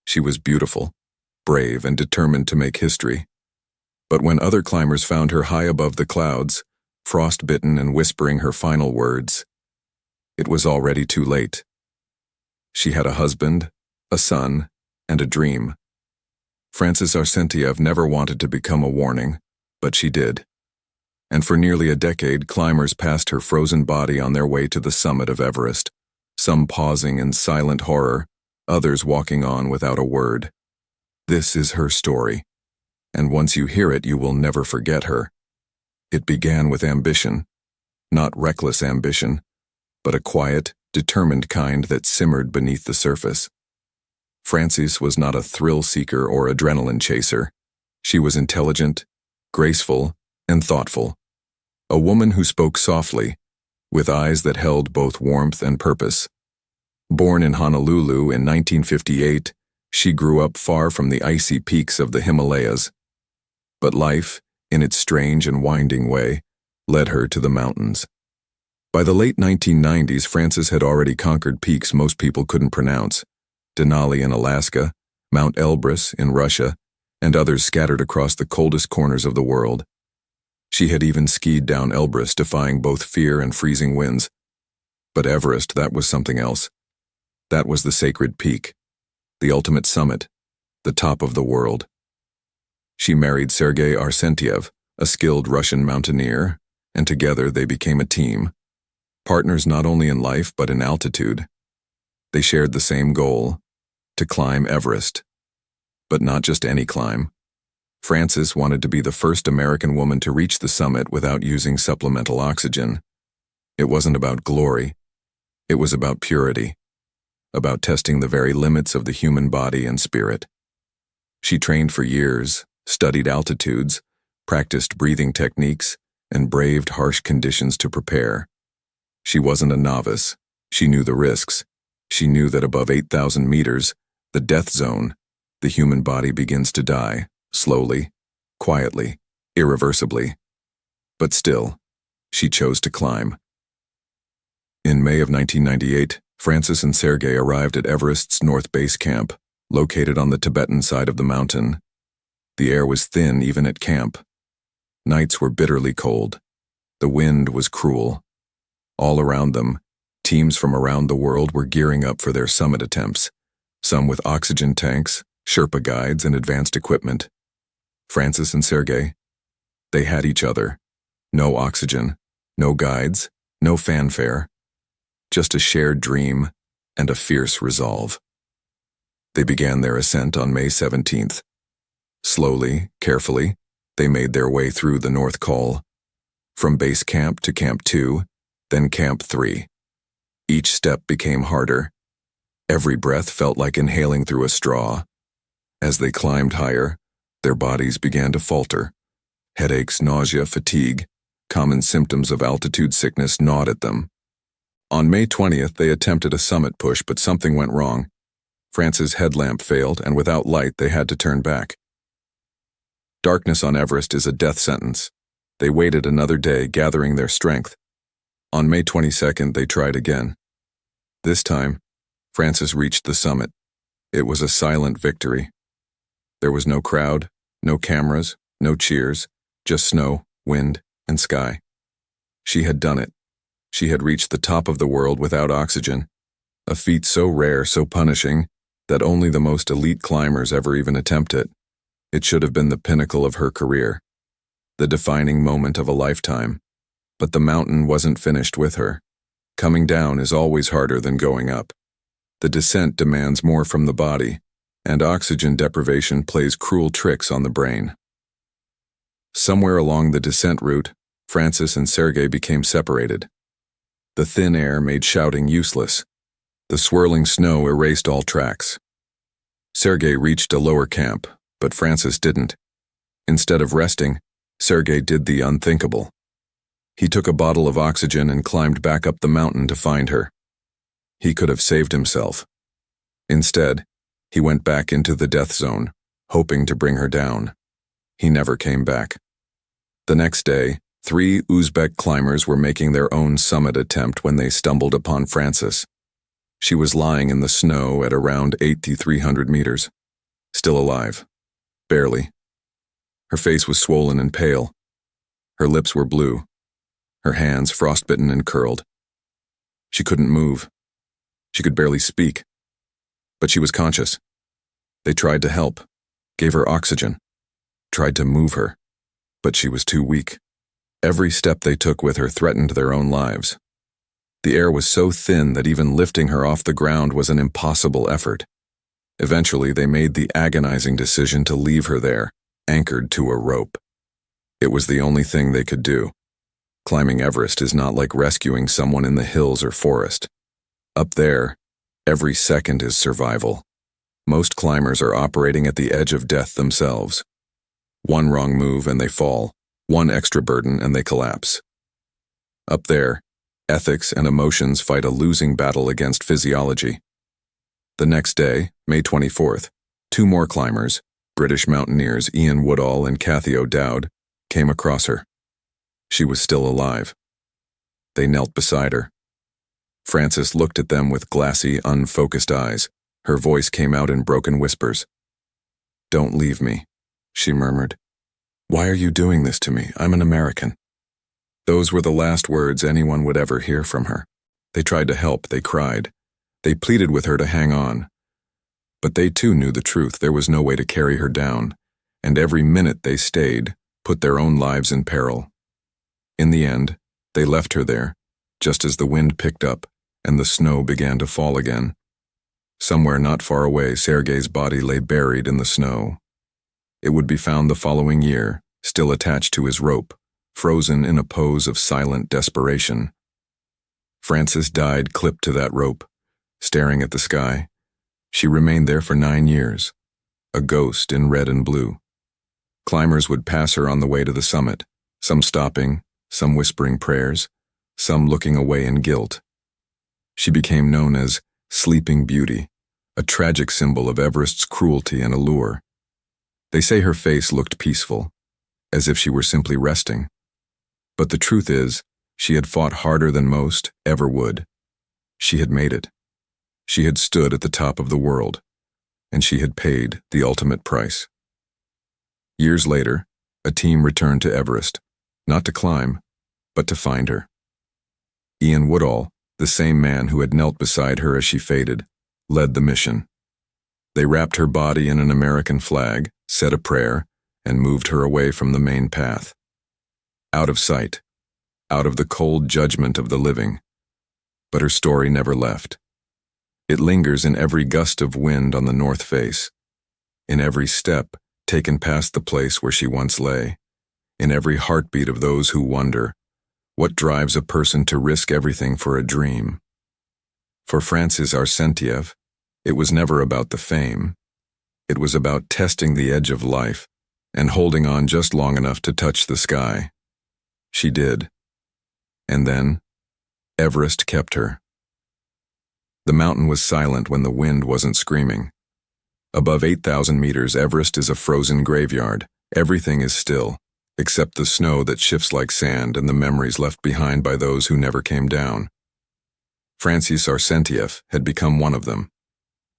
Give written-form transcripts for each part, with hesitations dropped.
She was beautiful, brave, and determined to make history. But when other climbers found her high above the clouds, frostbitten and whispering her final words, it was already too late. She had a husband, a son, and a dream. Francys Arsentiev never wanted to become a warning, but she did. And for nearly a decade, climbers passed her frozen body on their way to the summit of Everest, some pausing in silent horror, others walking on without a word. This is her story, and once you hear it, you will never forget her. It began with ambition, not reckless ambition, but a quiet, determined kind that simmered beneath the surface. Francys was not a thrill-seeker or adrenaline chaser. She was intelligent, graceful, and thoughtful. A woman who spoke softly, with eyes that held both warmth and purpose. Born in Honolulu in 1958, she grew up far from the icy peaks of the Himalayas. But life, in its strange and winding way, led her to the mountains. By the late 1990s, Francys had already conquered peaks most people couldn't pronounce: Denali in Alaska, Mount Everest in Russia, and others scattered across the coldest corners of the world. She had even skied down Elbrus, defying both fear and freezing winds. But Everest, that was something else. That was the sacred peak, the ultimate summit, the top of the world. She married Sergei Arsentiev, a skilled Russian mountaineer, and together they became a team. Partners not only in life but in altitude. They shared the same goal: to climb Everest. But not just any climb. Francys wanted to be the first American woman to reach the summit without using supplemental oxygen. It wasn't about glory. It was about purity. About testing the very limits of the human body and spirit. She trained for years, studied altitudes, practiced breathing techniques, and braved harsh conditions to prepare. She wasn't a novice. She knew the risks. She knew that above 8,000 meters, the death zone, the human body begins to die, slowly, quietly, irreversibly. But still, she chose to climb. In May of 1998, Francys and Sergei arrived at Everest's North Base Camp, located on the Tibetan side of the mountain. The air was thin even at camp. Nights were bitterly cold. The wind was cruel. All around them, teams from around the world were gearing up for their summit attempts, some with oxygen tanks, Sherpa guides, and advanced equipment. Francys and Sergei, they had each other. No oxygen, no guides, no fanfare. Just a shared dream and a fierce resolve. They began their ascent on May 17th. Slowly, carefully, they made their way through the North Col. From base camp to Camp 2, then Camp 3. Each step became harder. Every breath felt like inhaling through a straw. As they climbed higher, their bodies began to falter. Headaches, nausea, fatigue, common symptoms of altitude sickness gnawed at them. On May 20th, they attempted a summit push, but something went wrong. Francys' headlamp failed, and without light, they had to turn back. Darkness on Everest is a death sentence. They waited another day, gathering their strength. On May 22nd, they tried again. This time, Francys reached the summit. It was a silent victory. There was no crowd, no cameras, no cheers, just snow, wind, and sky. She had done it. She had reached the top of the world without oxygen, a feat so rare, so punishing, that only the most elite climbers ever even attempt it. It should have been the pinnacle of her career, the defining moment of a lifetime. But the mountain wasn't finished with her. Coming down is always harder than going up. The descent demands more from the body, and oxygen deprivation plays cruel tricks on the brain. Somewhere along the descent route, Francys and Sergei became separated. The thin air made shouting useless. The swirling snow erased all tracks. Sergei reached a lower camp, but Francys didn't. Instead of resting, Sergei did the unthinkable. He took a bottle of oxygen and climbed back up the mountain to find her. He could have saved himself. Instead, he went back into the death zone, hoping to bring her down. He never came back. The next day, 3 Uzbek climbers were making their own summit attempt when they stumbled upon Francys. She was lying in the snow at around 8,300 meters. Still alive. Barely. Her face was swollen and pale. Her lips were blue. Her hands frostbitten and curled. She couldn't move. She could barely speak. But she was conscious. They tried to help, gave her oxygen, tried to move her, but she was too weak. Every step they took with her threatened their own lives. The air was so thin that even lifting her off the ground was an impossible effort. Eventually, they made the agonizing decision to leave her there, anchored to a rope. It was the only thing they could do. Climbing Everest is not like rescuing someone in the hills or forest. Up there, every second is survival. Most climbers are operating at the edge of death themselves. One wrong move and they fall, one extra burden and they collapse. Up there, ethics and emotions fight a losing battle against physiology. The next day, May 24th, 2 more climbers, British mountaineers Ian Woodall and Cathy O'Dowd, came across her. She was still alive. They knelt beside her. Francis looked at them with glassy, unfocused eyes. Her voice came out in broken whispers. "Don't leave me," she murmured. "Why are you doing this to me? I'm an American." Those were the last words anyone would ever hear from her. They tried to help, they cried. They pleaded with her to hang on. But they too knew the truth. There was no way to carry her down, and every minute they stayed put their own lives in peril. In the end, they left her there, just as the wind picked up and the snow began to fall again. Somewhere not far away, Sergei's body lay buried in the snow. It would be found the following year, still attached to his rope, frozen in a pose of silent desperation. Francis died clipped to that rope, staring at the sky. She remained there for 9 years, a ghost in red and blue. Climbers would pass her on the way to the summit, some stopping, some whispering prayers, some looking away in guilt. She became known as Sleeping Beauty, a tragic symbol of Everest's cruelty and allure. They say her face looked peaceful, as if she were simply resting. But the truth is, she had fought harder than most ever would. She had made it. She had stood at the top of the world, and she had paid the ultimate price. Years later, a team returned to Everest, not to climb, but to find her. Ian Woodall, the same man who had knelt beside her as she faded, led the mission. They wrapped her body in an American flag, said a prayer, and moved her away from the main path. Out of sight, out of the cold judgment of the living. But her story never left. It lingers in every gust of wind on the north face, in every step taken past the place where she once lay, in every heartbeat of those who wonder, what drives a person to risk everything for a dream? For Francys Arsentiev, it was never about the fame. It was about testing the edge of life and holding on just long enough to touch the sky. She did. And then, Everest kept her. The mountain was silent when the wind wasn't screaming. Above 8,000 meters, Everest is a frozen graveyard. Everything is still, except the snow that shifts like sand and the memories left behind by those who never came down. Francys Arsentiev had become one of them.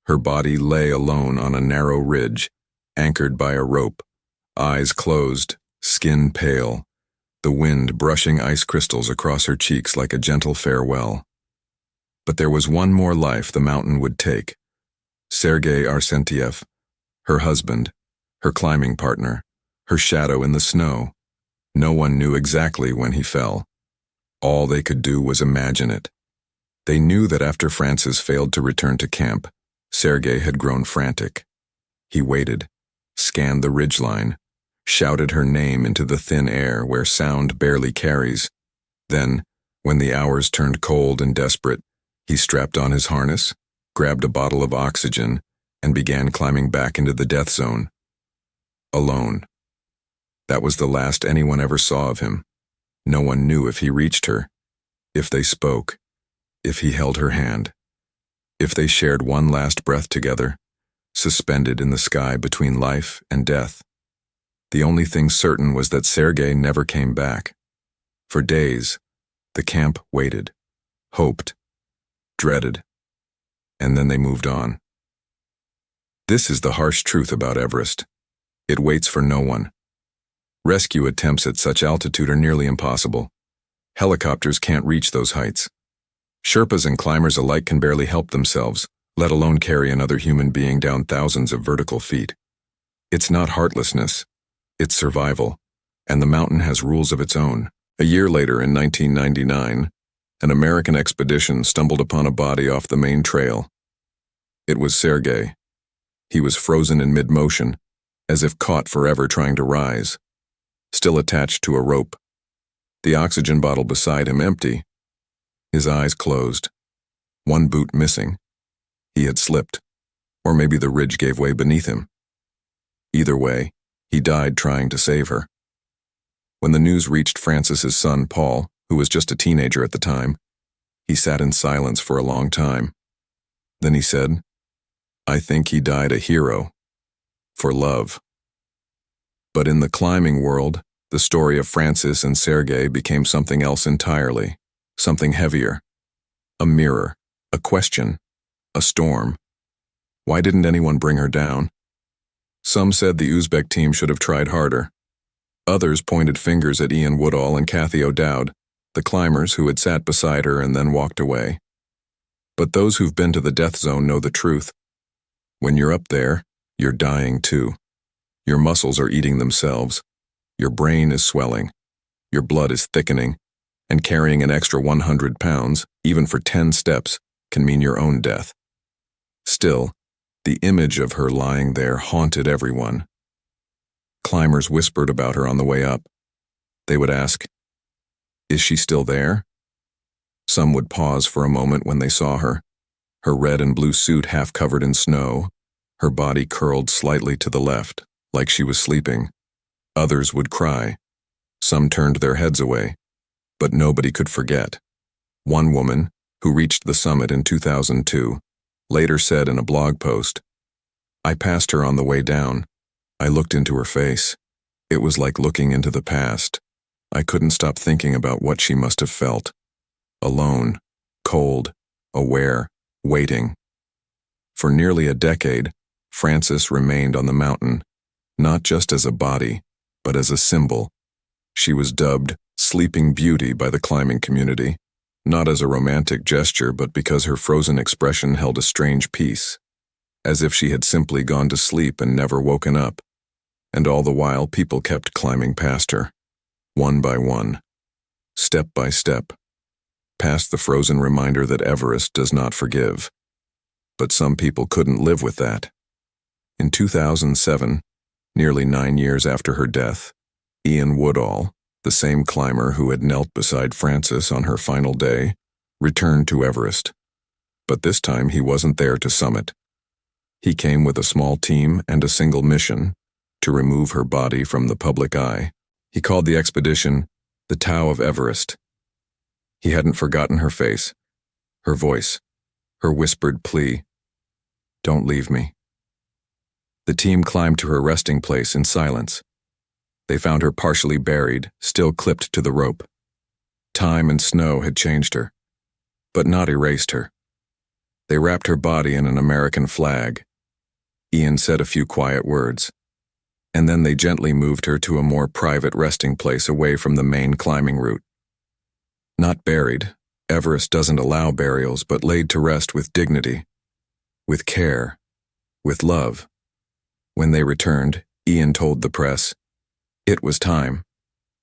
Her body lay alone on a narrow ridge, anchored by a rope, eyes closed, skin pale, the wind brushing ice crystals across her cheeks like a gentle farewell. But there was one more life the mountain would take. Sergei Arsentiev, her husband, her climbing partner, her shadow in the snow. No one knew exactly when he fell. All they could do was imagine it. They knew that after Francis failed to return to camp, Sergei had grown frantic. He waited, scanned the ridgeline, shouted her name into the thin air where sound barely carries. Then, when the hours turned cold and desperate, he strapped on his harness, grabbed a bottle of oxygen, and began climbing back into the death zone. Alone. That was the last anyone ever saw of him. No one knew if he reached her, if they spoke, if he held her hand, if they shared one last breath together, suspended in the sky between life and death. The only thing certain was that Sergei never came back. For days, the camp waited, hoped, dreaded, and then they moved on. This is the harsh truth about Everest. It waits for no one. Rescue attempts at such altitude are nearly impossible. Helicopters can't reach those heights. Sherpas and climbers alike can barely help themselves, let alone carry another human being down thousands of vertical feet. It's not heartlessness, it's survival, and the mountain has rules of its own. A year later, in 1999, an American expedition stumbled upon a body off the main trail. It was Sergei. He was frozen in mid-motion, as if caught forever trying to rise, still attached to a rope. The oxygen bottle beside him empty. His eyes closed. One boot missing. He had slipped, or maybe the ridge gave way beneath him. Either way, he died trying to save her. When the news reached Francys's son, Paul, who was just a teenager at the time, he sat in silence for a long time. Then he said, "I think he died a hero. For love." But in the climbing world, the story of Francys and Sergei became something else entirely, something heavier. A mirror, a question, a storm. Why didn't anyone bring her down? Some said the Uzbek team should have tried harder. Others pointed fingers at Ian Woodall and Kathy O'Dowd, the climbers who had sat beside her and then walked away. But those who've been to the death zone know the truth. When you're up there, you're dying too. Your muscles are eating themselves. Your brain is swelling. Your blood is thickening. And carrying an extra 100 pounds, even for 10 steps, can mean your own death. Still, the image of her lying there haunted everyone. Climbers whispered about her on the way up. They would ask, "Is she still there?" Some would pause for a moment when they saw her, her red and blue suit half covered in snow, her body curled slightly to the left, like she was sleeping. Others would cry. Some turned their heads away, but nobody could forget. One woman, who reached the summit in 2002, later said in a blog post, "I passed her on the way down. I looked into her face. It was like looking into the past. I couldn't stop thinking about what she must have felt. Alone, cold, aware, waiting." For nearly a decade, Francys remained on the mountain, not just as a body, but as a symbol. She was dubbed Sleeping Beauty by the climbing community, not as a romantic gesture, but because her frozen expression held a strange peace, as if she had simply gone to sleep and never woken up. And all the while, people kept climbing past her, one by one, step by step, past the frozen reminder that Everest does not forgive. But some people couldn't live with that. In 2007, nearly 9 years after her death, Ian Woodall, the same climber who had knelt beside Francys on her final day, returned to Everest. But this time he wasn't there to summit. He came with a small team and a single mission: to remove her body from the public eye. He called the expedition the Tao of Everest. He hadn't forgotten her face, her voice, her whispered plea, "Don't leave me." The team climbed to her resting place in silence. They found her partially buried, still clipped to the rope. Time and snow had changed her, but not erased her. They wrapped her body in an American flag. Ian said a few quiet words, and then they gently moved her to a more private resting place away from the main climbing route. Not buried, Everest doesn't allow burials, but laid to rest with dignity, with care, with love. When they returned, Ian told the press, it was time.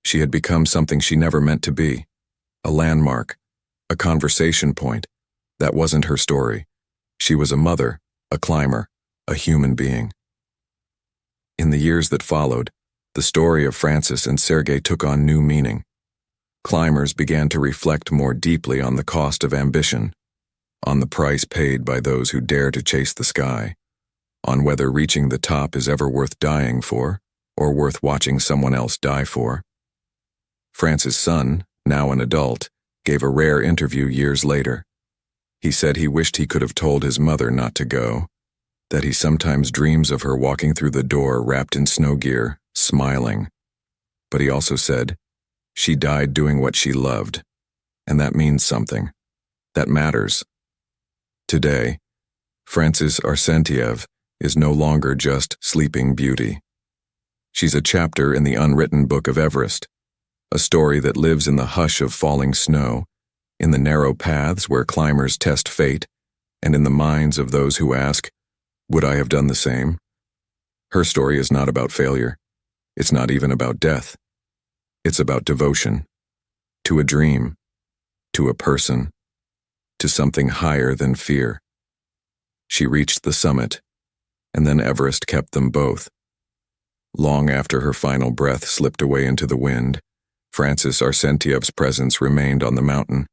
She had become something she never meant to be, a landmark, a conversation point. That wasn't her story. She was a mother, a climber, a human being. In the years that followed, the story of Francys and Sergei took on new meaning. Climbers began to reflect more deeply on the cost of ambition, on the price paid by those who dare to chase the sky, on whether reaching the top is ever worth dying for, or worth watching someone else die for. Francys' son, now an adult, gave a rare interview years later. He said he wished he could have told his mother not to go, that he sometimes dreams of her walking through the door wrapped in snow gear, smiling. But he also said, she died doing what she loved, and that means something. That matters. Today, Francys Arsentiev is no longer just Sleeping Beauty. She's a chapter in the unwritten book of Everest, a story that lives in the hush of falling snow, in the narrow paths where climbers test fate, and in the minds of those who ask, would I have done the same? Her story is not about failure. It's not even about death. It's about devotion. To a dream. To a person. To something higher than fear. She reached the summit, and then Everest kept them both. Long after her final breath slipped away into the wind, Francys Arsentiev's presence remained on the mountain,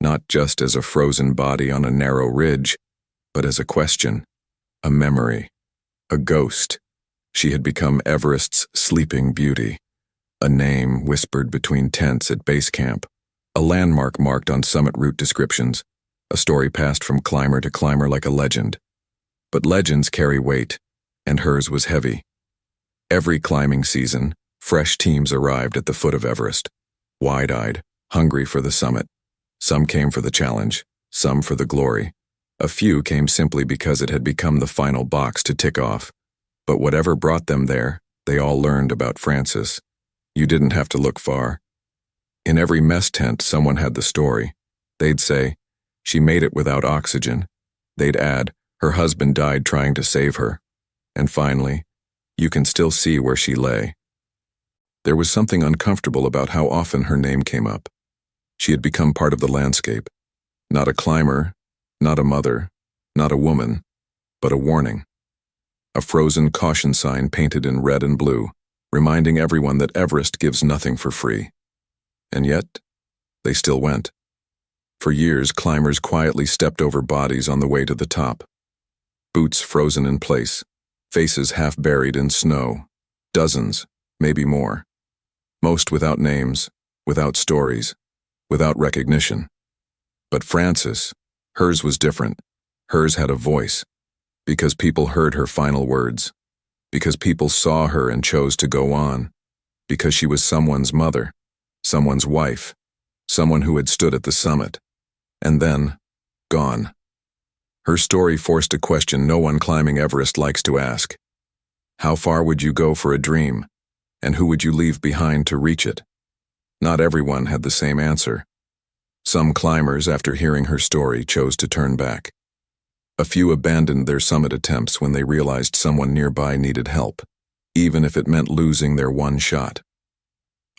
not just as a frozen body on a narrow ridge, but as a question, a memory, a ghost. She had become Everest's Sleeping Beauty, a name whispered between tents at base camp, a landmark marked on summit route descriptions, a story passed from climber to climber like a legend. But legends carry weight, and hers was heavy. Every climbing season, fresh teams arrived at the foot of Everest, wide-eyed, hungry for the summit. Some came for the challenge, some for the glory. A few came simply because it had become the final box to tick off. But whatever brought them there, they all learned about Francys. You didn't have to look far. In every mess tent, someone had the story. They'd say, she made it without oxygen. They'd add, her husband died trying to save her. And finally, you can still see where she lay. There was something uncomfortable about how often her name came up. She had become part of the landscape. Not a climber, not a mother, not a woman, but a warning. A frozen caution sign painted in red and blue, reminding everyone that Everest gives nothing for free. And yet, they still went. For years, climbers quietly stepped over bodies on the way to the top. Boots frozen in place, faces half buried in snow, dozens, maybe more. Most without names, without stories, without recognition. But Francys, hers was different. Hers had a voice, because people heard her final words, because people saw her and chose to go on, because she was someone's mother, someone's wife, someone who had stood at the summit, and then, gone. Her story forced a question no one climbing Everest likes to ask. How far would you go for a dream, and who would you leave behind to reach it? Not everyone had the same answer. Some climbers, after hearing her story, chose to turn back. A few abandoned their summit attempts when they realized someone nearby needed help, even if it meant losing their one shot.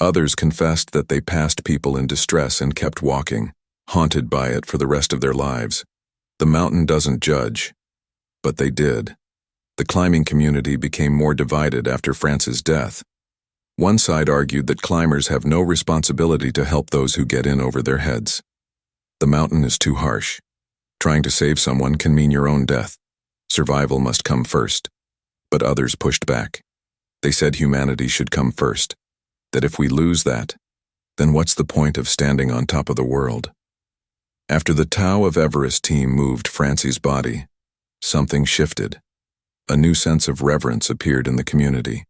Others confessed that they passed people in distress and kept walking, haunted by it for the rest of their lives. The mountain doesn't judge, but they did. The climbing community became more divided after Francys' death. One side argued that climbers have no responsibility to help those who get in over their heads. The mountain is too harsh. Trying to save someone can mean your own death. Survival must come first. But others pushed back. They said humanity should come first. That if we lose that, then what's the point of standing on top of the world? After the Tao of Everest team moved Francys' body, something shifted. A new sense of reverence appeared in the community.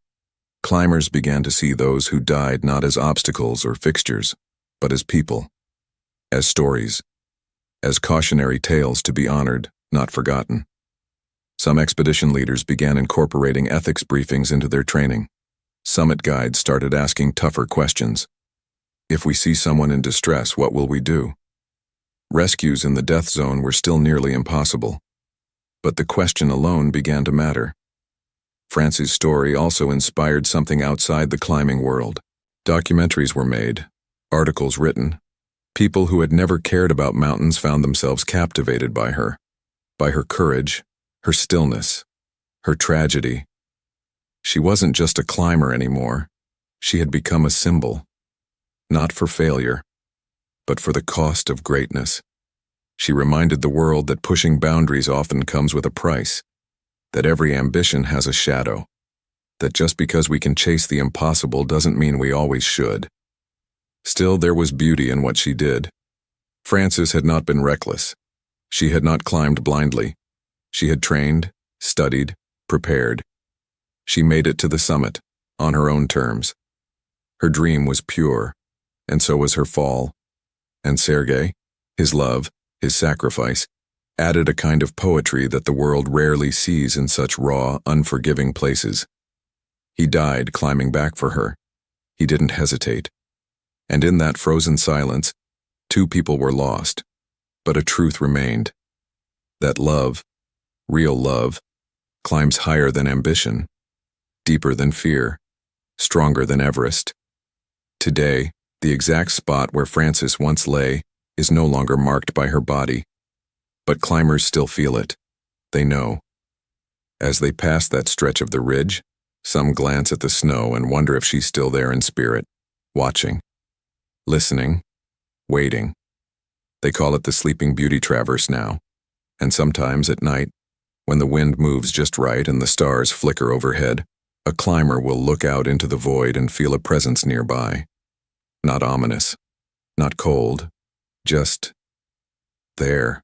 Climbers began to see those who died not as obstacles or fixtures, but as people, as stories, as cautionary tales to be honored, not forgotten. Some expedition leaders began incorporating ethics briefings into their training. Summit guides started asking tougher questions. If we see someone in distress, what will we do? Rescues in the death zone were still nearly impossible. But the question alone began to matter. Francys' story also inspired something outside the climbing world. Documentaries were made, articles written. People who had never cared about mountains found themselves captivated by her courage, her stillness, her tragedy. She wasn't just a climber anymore. She had become a symbol, not for failure, but for the cost of greatness. She reminded the world that pushing boundaries often comes with a price, that every ambition has a shadow, that just because we can chase the impossible doesn't mean we always should. Still, there was beauty in what she did. Francys had not been reckless. She had not climbed blindly. She had trained, studied, prepared. She made it to the summit, on her own terms. Her dream was pure, and so was her fall. And Sergei, his love, his sacrifice, added a kind of poetry that the world rarely sees in such raw, unforgiving places. He died climbing back for her. He didn't hesitate. And in that frozen silence, two people were lost, but a truth remained. That love, real love, climbs higher than ambition, deeper than fear, stronger than Everest. Today, the exact spot where Francys once lay is no longer marked by her body, but climbers still feel it. They know. As they pass that stretch of the ridge, some glance at the snow and wonder if she's still there in spirit, watching, listening, waiting. They call it the Sleeping Beauty Traverse now, and sometimes at night, when the wind moves just right and the stars flicker overhead, a climber will look out into the void and feel a presence nearby. Not ominous, not cold, just there.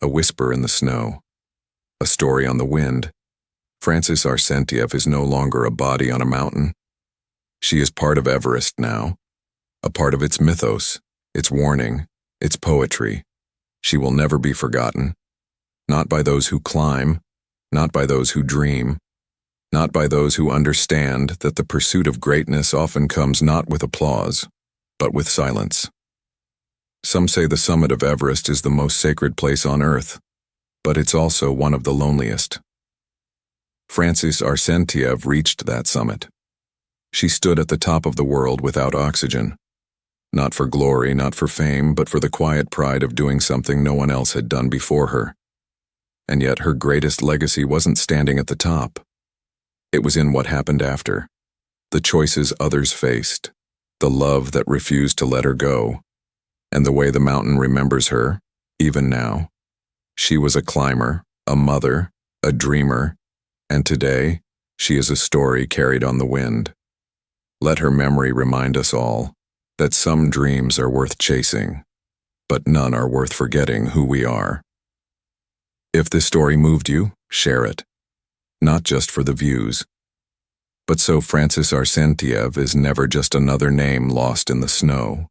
A whisper in the snow, a story on the wind. Francys Arsentiev is no longer a body on a mountain. She is part of Everest now, a part of its mythos, its warning, its poetry. She will never be forgotten, not by those who climb, not by those who dream, not by those who understand that the pursuit of greatness often comes not with applause, but with silence. Some say the summit of Everest is the most sacred place on earth, but it's also one of the loneliest. Francys Arsentiev reached that summit. She stood at the top of the world without oxygen, not for glory, not for fame, but for the quiet pride of doing something no one else had done before her. And yet her greatest legacy wasn't standing at the top. It was in what happened after, the choices others faced, the love that refused to let her go, and the way the mountain remembers her, even now. She was a climber, a mother, a dreamer, and today, she is a story carried on the wind. Let her memory remind us all that some dreams are worth chasing, but none are worth forgetting who we are. If this story moved you, share it. Not just for the views. But so Francys Arsentiev is never just another name lost in the snow.